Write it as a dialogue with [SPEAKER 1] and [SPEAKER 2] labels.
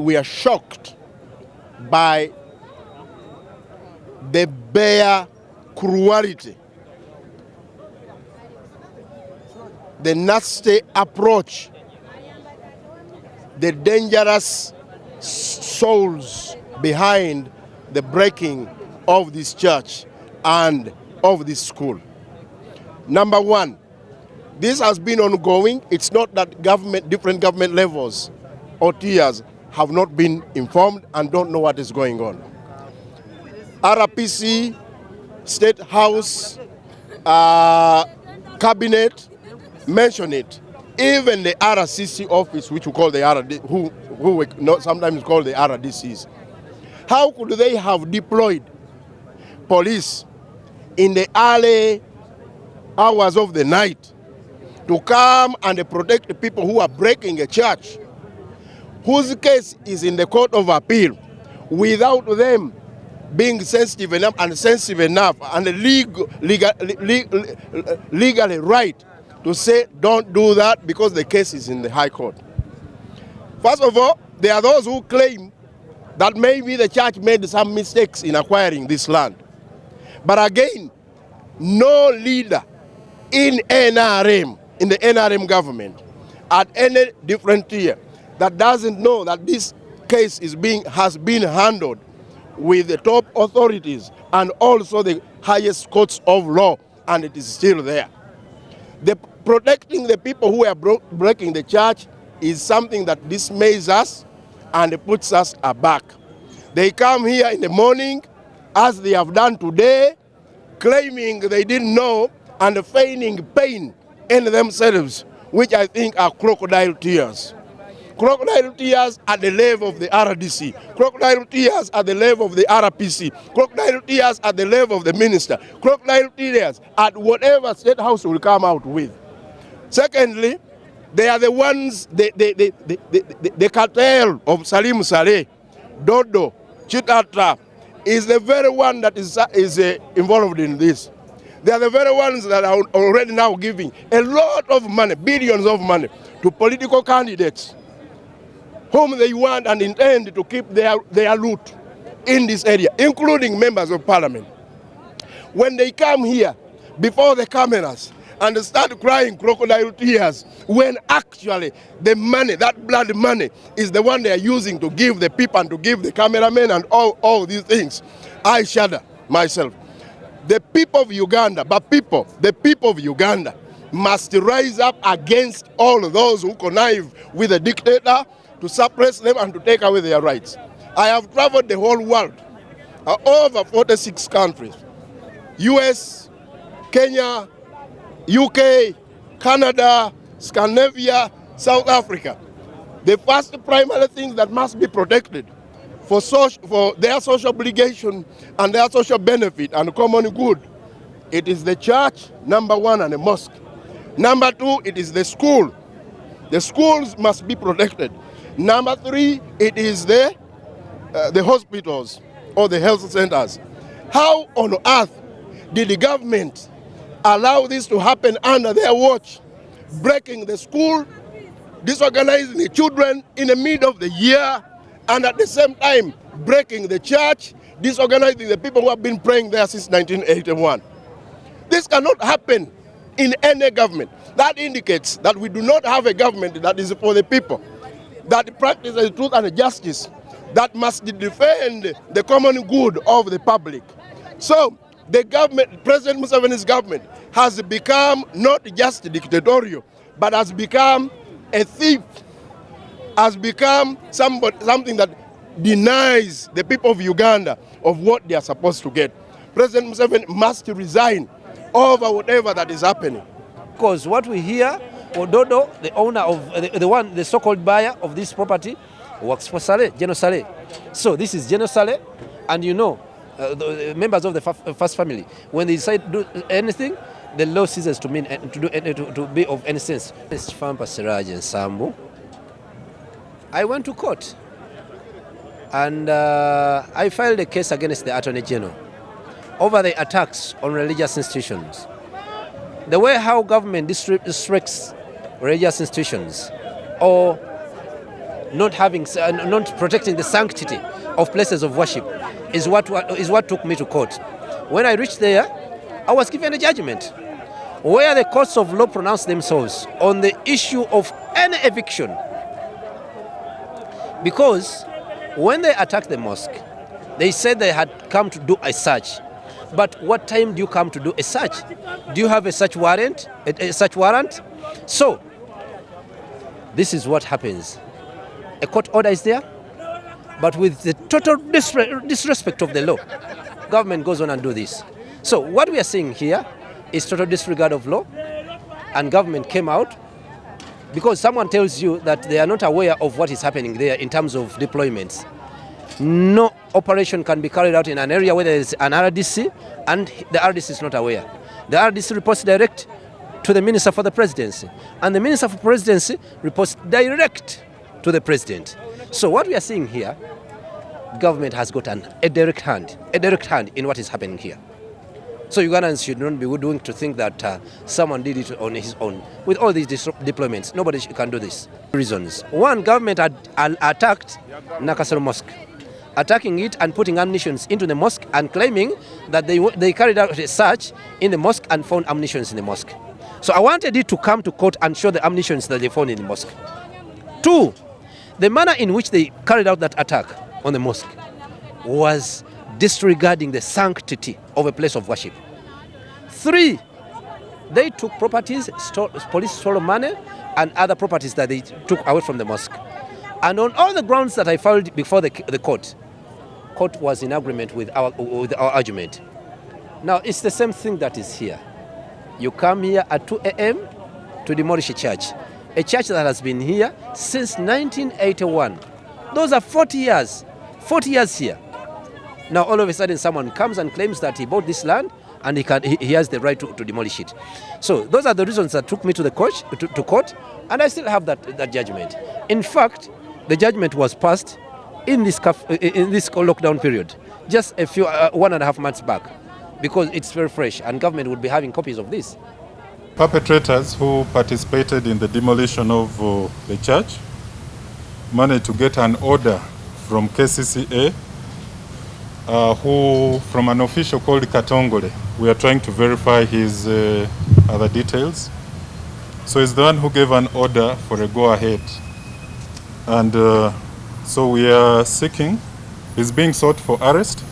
[SPEAKER 1] we are shocked by the bare cruelty, the nasty approach, the dangerous souls behind the breaking of this church and of this school. Number one, this has been ongoing. It's not that different government levels or tiers have not been informed and don't know what is going on. RPC, State House, Cabinet mention it. Even the RCC office, which we call the who we sometimes call the RDCs. How could they have deployed police in the early hours of the night to come and protect the people who are breaking a church, whose case is in the Court of Appeal, without them being sensitive enough and legally right to say don't do that because the case is in the High Court? First of all, there are those who claim that maybe the church made some mistakes in acquiring this land. But again, no leader in NRM, in the NRM government, at any different tier, that doesn't know that this case has been handled with the top authorities and also the highest courts of law, and it is still there. Protecting the people who are breaking the church is something that dismays us and puts us aback. They come here in the morning, as they have done today, claiming they didn't know and feigning pain in themselves, which I think are crocodile tears. Crocodile tears at the level of the RDC, crocodile tears at the level of the RPC, crocodile tears at the level of the minister, crocodile tears at whatever State House will come out with. Secondly, they are the ones, the cartel of Salim Saleh, Dodo, Chitata, is the very one that is involved in this. They are the very ones that are already now giving a lot of money, billions of money, to political candidates whom they want and intend to keep their loot in this area, including members of parliament. When they come here before the cameras and start crying crocodile tears, when actually the money, that blood money, is the one they are using to give the people and to give the cameramen and all these things, I shudder myself. The people of Uganda, the people of Uganda must rise up against all those who connive with the dictator to suppress them and to take away their rights. I have traveled the whole world, over 46 countries, US, Kenya, UK, Canada, Scandinavia, South Africa. The first primary things that must be protected for their social obligation and their social benefit and common good, it is the church, number one, and the mosque. Number two, it is the school. The schools must be protected. Number three, it is the hospitals or the health centers. How on earth did the government allow this to happen under their watch, breaking the school, disorganizing the children in the middle of the year, and at the same time breaking the church, disorganizing the people who have been praying there since 1981? This cannot happen in any government. That indicates that we do not have a government that is for the people, that practices truth and justice, that must defend the common good of the public. So the government, President Museveni's government, has become not just dictatorial, but has become a thief, has become something that denies the people of Uganda of what they are supposed to get. President Museveni must resign over whatever that is happening.
[SPEAKER 2] Because what we hear, Ododo, the owner of the so-called buyer of this property, works for Saleh, General Saleh. So this is General Saleh, and you know, the members of the first family, when they decide to do anything, the law ceases to be of any sense. I went to court and I filed a case against the Attorney General over the attacks on religious institutions. The way how government restricts religious institutions or not protecting the sanctity of places of worship is what took me to court. When I reached there, I was given a judgment where the courts of law pronounced themselves on the issue of any eviction. Because when they attacked the mosque, they said they had come to do a search. But what time do you come to do a search? Do you have a search warrant? A search warrant? So, this is what happens. A court order is there, but with the total disrespect of the law, government goes on and do this. So what we are seeing here is total disregard of law, and government came out because someone tells you that they are not aware of what is happening there in terms of deployments. No operation can be carried out in an area where there is an RDC and the RDC is not aware. The RDC reports direct to the Minister for the Presidency, and the Minister for Presidency reports direct to the President. So what we are seeing here, government has got a direct hand in what is happening here. So Ugandans should not be doing to think that someone did it on his own. With all these deployments, nobody can do this. Reasons. One, government had attacked Nakasero Mosque, attacking it and putting ammunitions into the mosque and claiming that they carried out a search in the mosque and found ammunitions in the mosque. So I wanted it to come to court and show the ammunitions that they found in the mosque. Two, the manner in which they carried out that attack on the mosque was disregarding the sanctity of a place of worship. Three, they took properties, police stole money and other properties that they took away from the mosque. And on all the grounds that I filed before the court was in agreement with our argument. Now it's the same thing that is here. You come here at 2 a.m. to demolish a church that has been here since 1981. Those are 40 years here. Now all of a sudden someone comes and claims that he bought this land and he has the right to demolish it. So those are the reasons that took me to the court, and I still have that judgment. In fact, the judgment was passed in this lockdown period, just a few 1.5 months back, because it's very fresh and government would be having copies of this.
[SPEAKER 3] Perpetrators who participated in the demolition of the church managed to get an order from KCCA, from an official called Katongole. We are trying to verify his other details. So he's the one who gave an order for a go-ahead. And so we are seeking, he's being sought for arrest